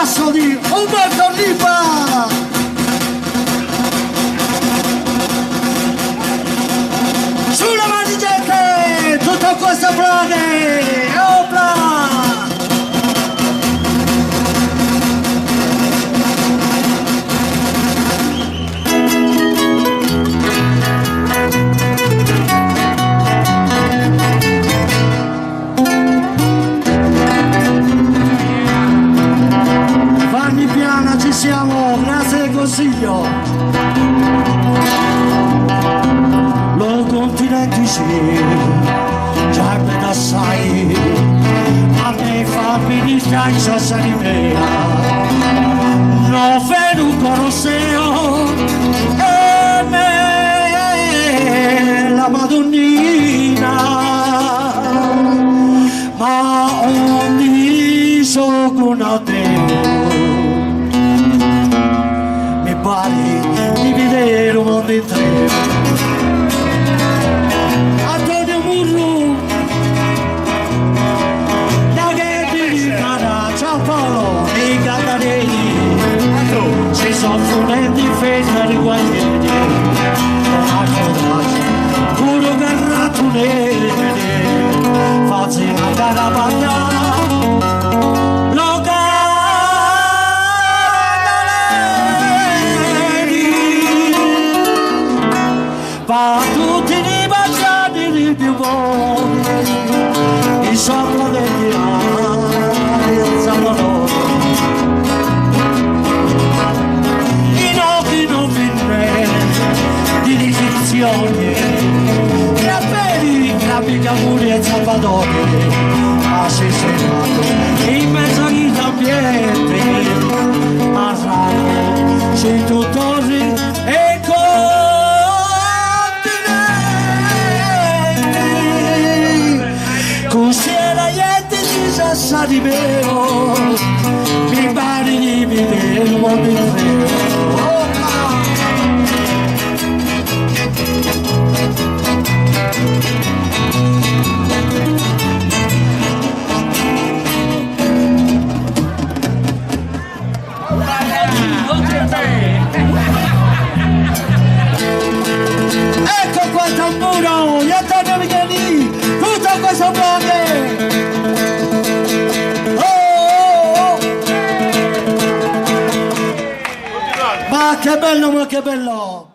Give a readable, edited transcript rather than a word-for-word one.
basso di Umberto Lipa. Sulla mani gente, tutto questo brode, opla! Fanni piana, ci siamo, grazie del consiglio. Lo continenti sì, già me da sai, a me fa finita in Sassanimea, no venu Colosseo, e me la Madonnina, ma ogni soguna mi pare di vedere un mondo intero. Antonio Murru, da che ti cara, ciao Paolo, i Cantarelli, ci sono funetti in festa di guaglieri, puro carrato nere, facci una carabanda. Pa tutti i baciati di più buoni, il sopra degli anni, il sabato. I occhi non finne di distinzioni, la vedi, capi Camuri e Salvatore, assassinato in mezzo agli ambienti, a Rano, sei tutori e Cusiera gente di Sassanimeo, mi pare di vedere un mondo intero. Ecco qua il tamburo, gli Antonio Micheli, tutto questo blocco. Ma che bello, ma che bello!